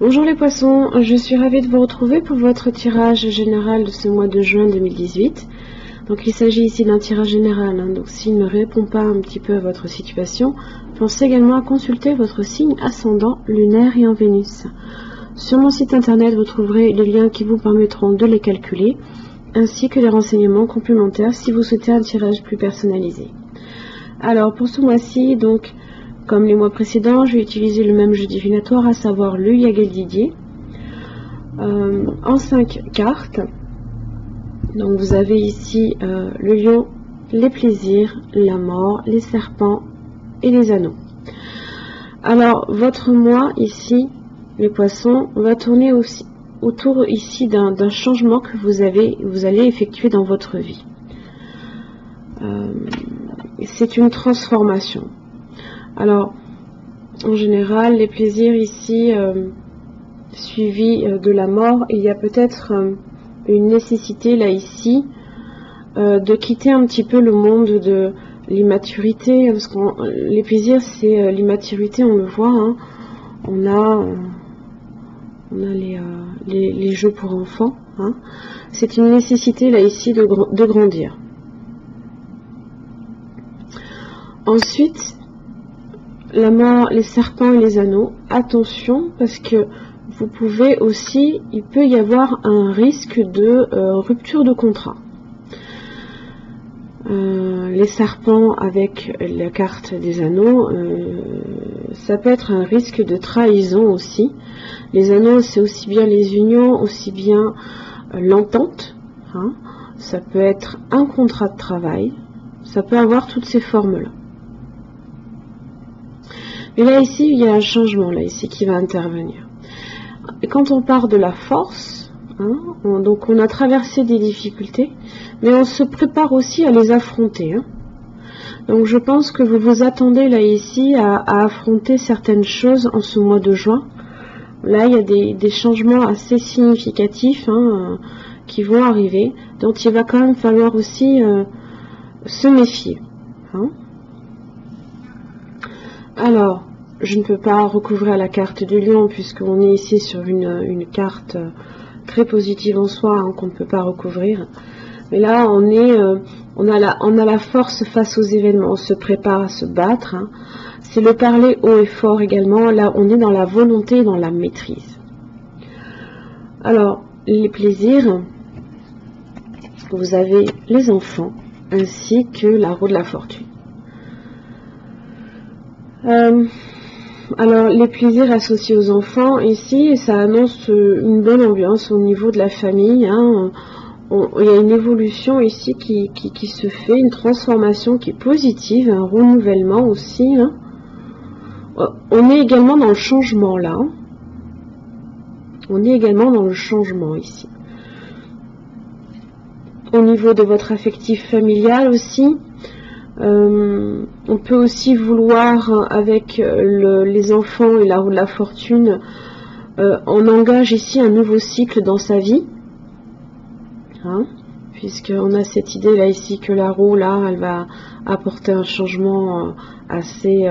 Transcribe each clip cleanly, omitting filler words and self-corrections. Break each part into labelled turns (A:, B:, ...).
A: Bonjour les poissons, je suis ravie de vous retrouver pour votre tirage général de ce mois de juin 2018. Donc il s'agit ici d'un tirage général, donc s'il ne répond pas un petit peu à votre situation, pensez également à consulter votre signe ascendant, lunaire et en Vénus. Sur mon site internet, vous trouverez les liens qui vous permettront de les calculer, ainsi que les renseignements complémentaires si vous souhaitez un tirage plus personnalisé. Alors pour ce mois-ci, donc, comme les mois précédents, je vais utiliser le même jeu divinatoire, à savoir le Yageldidier, en 5 cartes. Donc vous avez ici le lion, les plaisirs, la mort, les serpents et les anneaux. Alors votre mois ici, les poissons, va tourner aussi autour ici d'un changement que vous allez effectuer dans votre vie. C'est une transformation. Alors, en général, les plaisirs ici, suivis de la mort, il y a peut-être une nécessité là ici de quitter un petit peu le monde de l'immaturité, parce que les plaisirs c'est l'immaturité, on le voit, hein. On a les jeux pour enfants, hein. C'est une nécessité là ici de grandir. Ensuite, la mort, les serpents et les anneaux, attention, parce que vous pouvez aussi, il peut y avoir un risque de rupture de contrat. Les serpents avec la carte des anneaux, ça peut être un risque de trahison aussi. Les anneaux, c'est aussi bien les unions, aussi bien l'entente, hein. Ça peut être un contrat de travail, ça peut avoir toutes ces formes-là. Mais là ici, il y a un changement là ici qui va intervenir. Et quand on part de la force, hein, donc on a traversé des difficultés, mais on se prépare aussi à les affronter, hein. Donc je pense que vous vous attendez là ici à affronter certaines choses en ce mois de juin. Là il y a des changements assez significatifs, hein, qui vont arriver, dont il va quand même falloir aussi se méfier, hein. Alors, je ne peux pas recouvrir la carte du lion puisqu'on est ici sur une carte très positive en soi, hein, qu'on ne peut pas recouvrir. Mais là, on a la force face aux événements, on se prépare à se battre, hein. C'est le parler haut et fort également. Là, on est dans la volonté et dans la maîtrise. Alors, les plaisirs, vous avez les enfants ainsi que la roue de la fortune. Alors les plaisirs associés aux enfants ici, ça annonce une bonne ambiance au niveau de la famille, hein. Il y a une évolution ici qui se fait, une transformation qui est positive, un renouvellement aussi, hein. On est également dans le changement là, on est également dans le changement ici. Au niveau de votre affectif familial aussi, on peut aussi vouloir, avec les enfants et la roue de la fortune, on engage ici un nouveau cycle dans sa vie, hein, puisqu'on a cette idée là ici que la roue là, elle va apporter un changement assez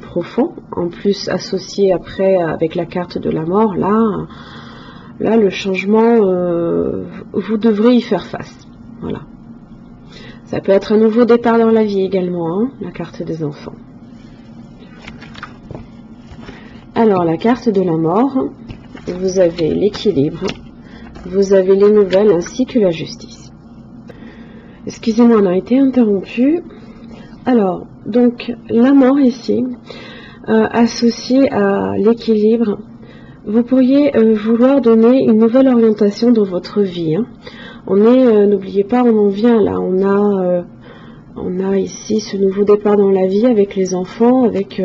A: profond, en plus associé après avec la carte de la mort. Là le changement, vous devrez y faire face. Voilà. Ça peut être un nouveau départ dans la vie également, hein, la carte des enfants. Alors, la carte de la mort, vous avez l'équilibre, vous avez les nouvelles ainsi que la justice. Excusez-moi, on a été interrompu. Alors, donc, la mort ici, associée à l'équilibre, vous pourriez vouloir donner une nouvelle orientation dans votre vie, hein. On est, n'oubliez pas, on en vient là, on a ici ce nouveau départ dans la vie avec les enfants, avec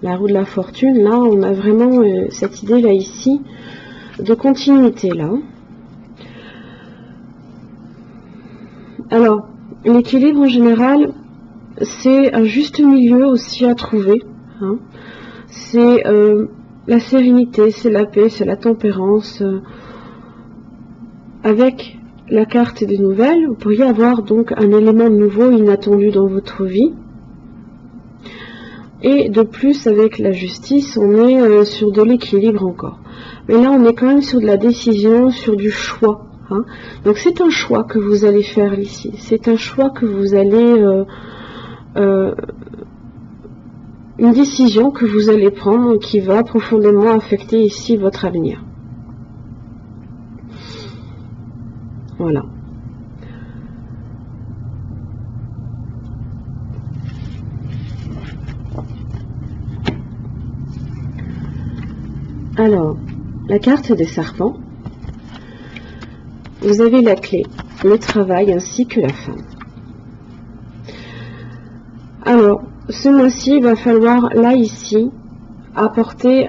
A: la roue de la fortune. Là, on a vraiment cette idée là ici de continuité là. Alors, l'équilibre en général, c'est un juste milieu aussi à trouver, hein. C'est la sérénité, c'est la paix, c'est la tempérance. Avec la carte des nouvelles, vous pourriez avoir donc un élément nouveau, inattendu dans votre vie. Et de plus, avec la justice, on est sur de l'équilibre encore. Mais là, on est quand même sur de la décision, sur du choix. Hein. Donc c'est un choix que vous allez faire ici. C'est un choix que vous allez... une décision que vous allez prendre qui va profondément affecter ici votre avenir. Voilà. Alors, la carte des serpents, vous avez la clé, le travail ainsi que la femme. Alors, ce mois-ci, il va falloir, là, ici, apporter...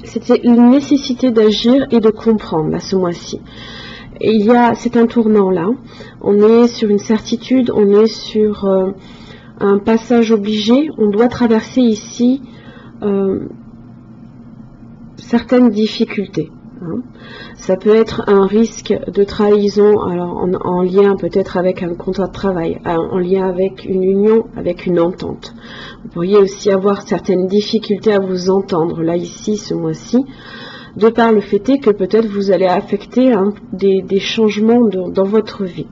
A: c'était une nécessité d'agir et de comprendre, là, ce mois-ci. C'est un tournant, là. On est sur une certitude, on est sur un passage obligé. On doit traverser ici certaines difficultés. Hein. Ça peut être un risque de trahison, alors en lien peut-être avec un contrat de travail, en lien avec une union, avec une entente. Vous pourriez aussi avoir certaines difficultés à vous entendre, là, ici, ce mois-ci, de par le fait que peut-être vous allez affecter des changements dans votre vie.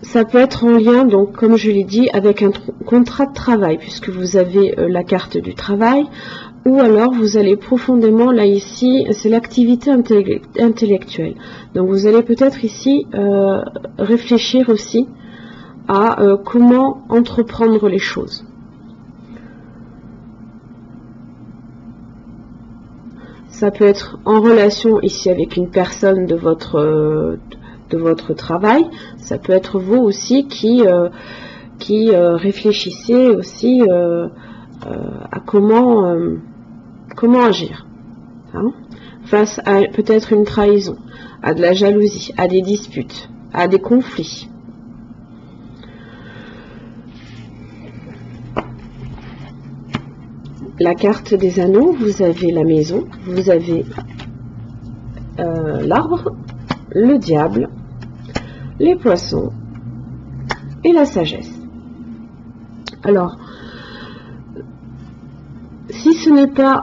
A: Ça peut être en lien, donc, comme je l'ai dit, avec un contrat de travail, puisque vous avez la carte du travail, ou alors vous allez profondément, là ici, c'est l'activité intellectuelle. Donc vous allez peut-être ici réfléchir aussi à comment entreprendre les choses. Ça peut être en relation ici avec une personne de votre travail. Ça peut être vous aussi qui réfléchissez aussi à comment agir, hein, face à peut-être une trahison, à de la jalousie, à des disputes, à des conflits. La carte des anneaux, vous avez la maison, vous avez l'arbre, le diable, les poissons et la sagesse. Alors, si ce n'est pas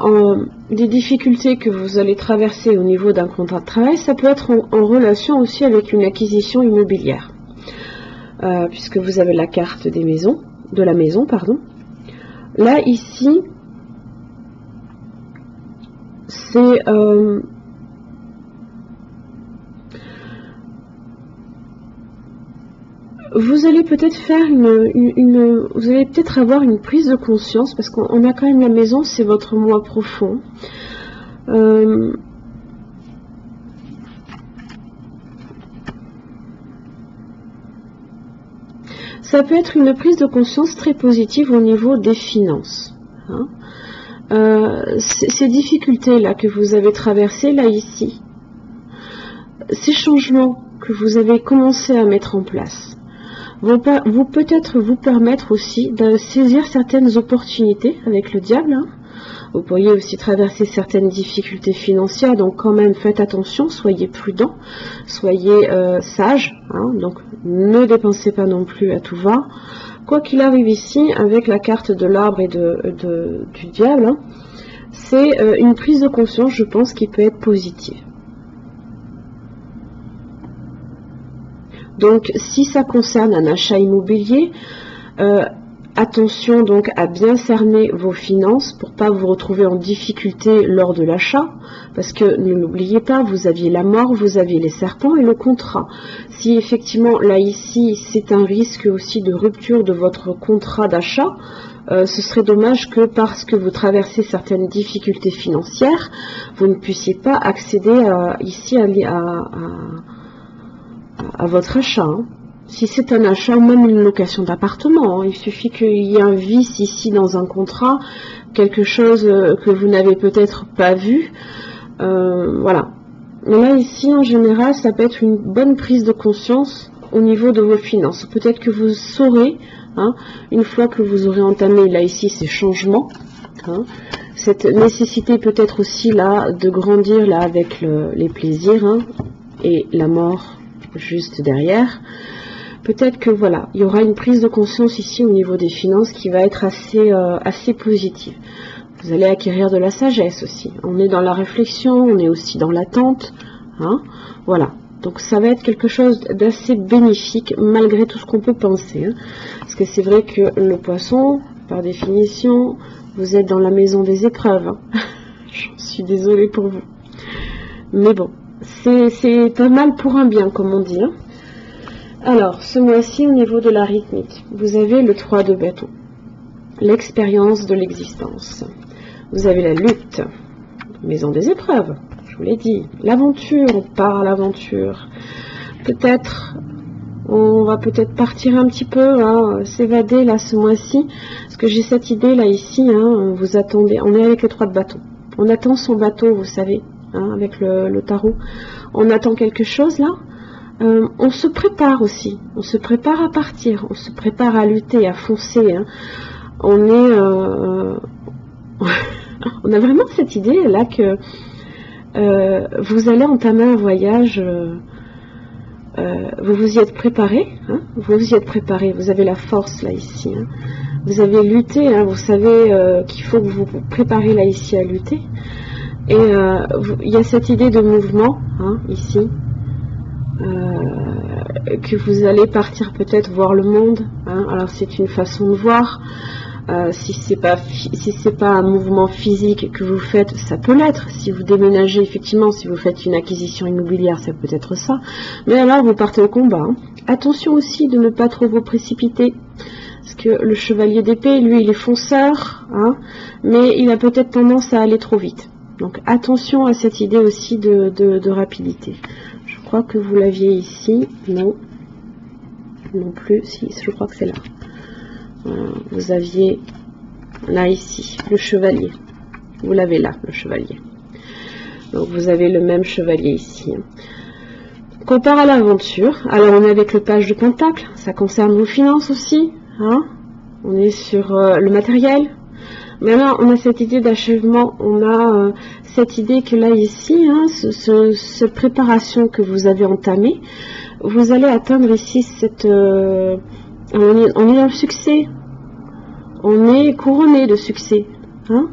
A: des difficultés que vous allez traverser au niveau d'un contrat de travail, ça peut être en relation aussi avec une acquisition immobilière. Puisque vous avez la carte de la maison. Là, ici, c'est... vous allez peut-être faire vous allez peut-être avoir une prise de conscience, parce qu'on a quand même la maison, c'est votre moi profond. Ça peut être une prise de conscience très positive au niveau des finances. Hein. Ces difficultés-là que vous avez traversées, là, ici, ces changements que vous avez commencé à mettre en place, vont peut-être vous permettre aussi de saisir certaines opportunités avec le diable. Hein. Vous pourriez aussi traverser certaines difficultés financières, donc quand même faites attention, soyez prudent, soyez sage, hein, donc ne dépensez pas non plus à tout va. Quoi qu'il arrive ici, avec la carte de l'arbre et du diable, hein, c'est une prise de conscience, je pense, qui peut être positive. Donc, si ça concerne un achat immobilier, attention donc à bien cerner vos finances pour ne pas vous retrouver en difficulté lors de l'achat, parce que ne l'oubliez pas, vous aviez la mort, vous aviez les serpents et le contrat. Si effectivement, là ici, c'est un risque aussi de rupture de votre contrat d'achat, ce serait dommage que parce que vous traversez certaines difficultés financières, vous ne puissiez pas accéder ici à votre achat. Hein. Si c'est un achat ou même une location d'appartement, hein, il suffit qu'il y ait un vice ici dans un contrat, quelque chose que vous n'avez peut-être pas vu. Voilà. Mais là, ici, en général, ça peut être une bonne prise de conscience au niveau de vos finances. Peut-être que vous saurez, hein, une fois que vous aurez entamé, là, ici, ces changements, hein, cette nécessité peut-être aussi, là, de grandir, là, avec les plaisirs, hein, et la mort juste derrière. peut-être que voilà, il y aura une prise de conscience ici au niveau des finances qui va être assez positive. Vous allez acquérir de la sagesse aussi. On est dans la réflexion, on est aussi dans l'attente. Hein, voilà. Donc ça va être quelque chose d'assez bénéfique malgré tout ce qu'on peut penser. Hein. Parce que c'est vrai que le poisson, par définition, vous êtes dans la maison des épreuves. Hein. J'en suis désolée pour vous. Mais bon, c'est pas mal pour un bien, comme on dit. Hein. Alors, ce mois-ci, au niveau de l'arithmétique, vous avez le 3 de bâton. L'expérience de l'existence. Vous avez la lutte, maison des épreuves. Je vous l'ai dit, l'aventure, on part à l'aventure. Peut-être, on va peut-être partir un petit peu, hein, s'évader là ce mois-ci. Parce que j'ai cette idée là ici, hein, vous attendez, on est avec le 3 de bâton. On attend son bateau, vous savez, hein, avec le tarot. On attend quelque chose là. On se prépare aussi. On se prépare à partir. On se prépare à lutter, à foncer. Hein. On est... on a vraiment cette idée là que vous allez entamer un voyage, vous vous y êtes préparé, hein, vous vous y êtes préparé, vous avez la force là ici, hein, vous avez lutté, hein, vous savez qu'il faut que vous vous préparez là ici à lutter, et il y a cette idée de mouvement, hein, ici, que vous allez partir peut-être voir le monde, hein, alors c'est une façon de voir. Si c'est pas un mouvement physique que vous faites, ça peut l'être. Si vous déménagez, effectivement, si vous faites une acquisition immobilière, ça peut être ça. Mais alors, vous partez au combat. Hein. Attention aussi de ne pas trop vous précipiter. Parce que le chevalier d'épée, lui, il est fonceur, hein, mais il a peut-être tendance à aller trop vite. Donc, attention à cette idée aussi de rapidité. Je crois que vous l'aviez ici. Non. Non plus. Si, je crois que c'est là. Vous aviez là ici le chevalier, vous l'avez là le chevalier, donc vous avez le même chevalier ici. On part à l'aventure, alors on est avec le page de pentacle, ça concerne vos finances aussi, hein, on est sur le matériel, mais là on a cette idée d'achèvement, on a cette idée que là ici, hein, cette préparation que vous avez entamée, vous allez atteindre ici cette... on est dans le succès, on est couronné de succès, hein,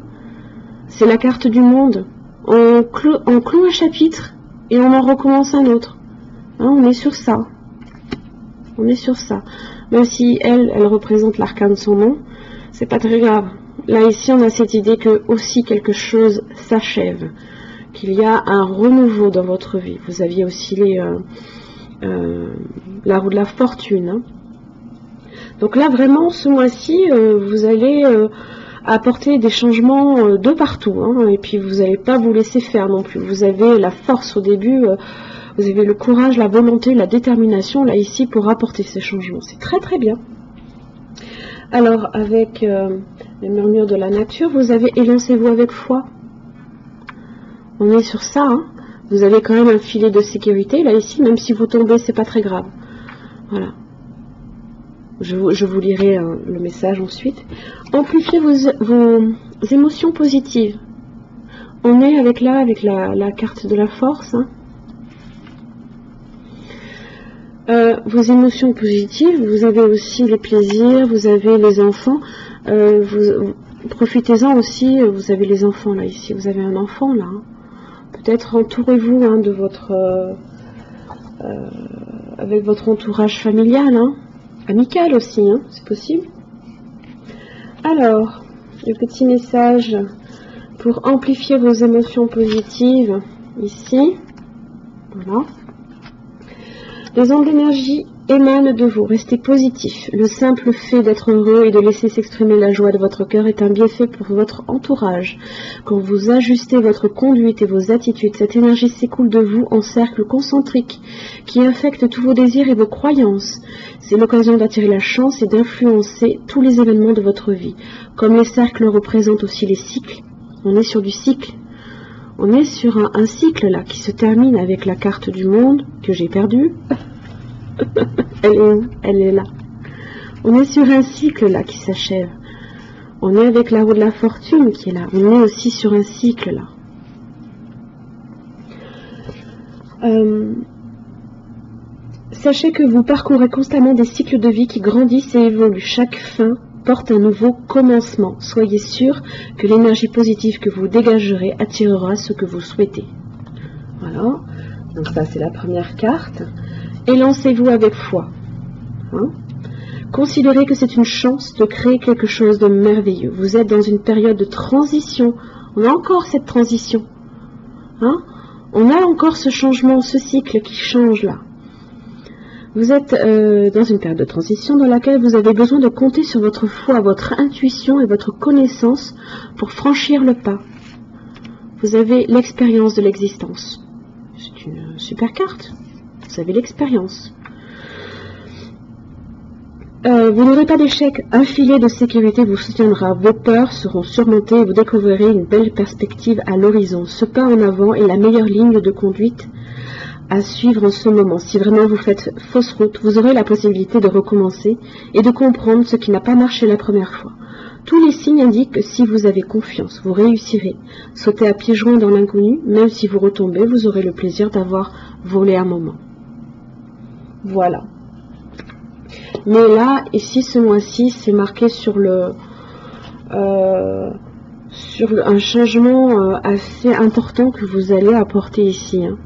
A: c'est la carte du monde, on clôt un chapitre et on en recommence un autre, hein, on est sur ça, même si elle représente l'arcane de son nom, c'est pas très grave, là ici on a cette idée que aussi quelque chose s'achève, qu'il y a un renouveau dans votre vie, vous aviez aussi la roue de la fortune, hein. Donc là, vraiment, ce mois-ci, vous allez apporter des changements de partout. Hein, et puis, vous n'allez pas vous laisser faire non plus. Vous avez la force au début, vous avez le courage, la volonté, la détermination, là, ici, pour apporter ces changements. C'est très, très bien. Alors, avec les murmures de la nature, vous avez élancez-vous avec foi. On est sur ça. Hein. Vous avez quand même un filet de sécurité, là, ici. Même si vous tombez, c'est pas très grave. Voilà. Je vous lirai le message ensuite. Amplifiez vos émotions positives. On est avec la carte de la force. Hein. Vos émotions positives, vous avez aussi les plaisirs, vous avez les enfants. Profitez-en aussi, vous avez les enfants là ici. Vous avez un enfant là. Hein. Peut-être entourez-vous hein, de votre avec votre entourage familial. Hein. Amical aussi, hein, c'est possible. Alors, le petit message pour amplifier vos émotions positives, ici, voilà. Les ondes d'énergie émanent de vous, restez positif. Le simple fait d'être heureux et de laisser s'exprimer la joie de votre cœur est un bienfait pour votre entourage. Quand vous ajustez votre conduite et vos attitudes, cette énergie s'écoule de vous en cercle concentrique qui infecte tous vos désirs et vos croyances. C'est l'occasion d'attirer la chance et d'influencer tous les événements de votre vie. Comme les cercles représentent aussi les cycles, on est sur du cycle. On est sur un cycle là qui se termine avec la carte du monde que j'ai perdue. Elle est où? Elle est là. On est sur un cycle là qui s'achève. On est avec la roue de la fortune qui est là. On est aussi sur un cycle là. Sachez que vous parcourez constamment des cycles de vie qui grandissent et évoluent. Chaque fin porte un nouveau commencement. Soyez sûr que l'énergie positive que vous dégagerez attirera ce que vous souhaitez. Voilà. Donc ça, c'est la première carte. Et lancez-vous avec foi. Hein? Considérez que c'est une chance de créer quelque chose de merveilleux. Vous êtes dans une période de transition. On a encore cette transition. Hein? On a encore ce changement, ce cycle qui change là. Vous êtes dans une période de transition dans laquelle vous avez besoin de compter sur votre foi, votre intuition et votre connaissance pour franchir le pas. Vous avez l'expérience de l'existence. C'est une super carte. Vous avez l'expérience. Vous n'aurez pas d'échec. Un filet de sécurité vous soutiendra. Vos peurs seront surmontées et vous découvrirez une belle perspective à l'horizon. Ce pas en avant est la meilleure ligne de conduite à suivre en ce moment. Si vraiment vous faites fausse route, vous aurez la possibilité de recommencer et de comprendre ce qui n'a pas marché la première fois. Tous les signes indiquent que si vous avez confiance, vous réussirez. Sautez à pieds joints dans l'inconnu, même si vous retombez, vous aurez le plaisir d'avoir volé un moment. Voilà. Mais là, ici, ce mois-ci, c'est marqué sur un changement assez important que vous allez apporter ici. Hein.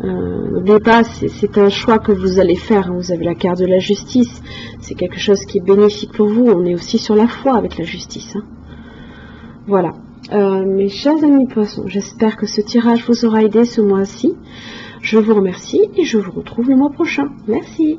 A: N'oubliez pas, c'est un choix que vous allez faire. Hein. Vous avez la carte de la justice. C'est quelque chose qui est bénéfique pour vous. On est aussi sur la foi avec la justice. Hein. Voilà. Mes chers amis poissons, j'espère que ce tirage vous aura aidé ce mois-ci. Je vous remercie et je vous retrouve le mois prochain. Merci.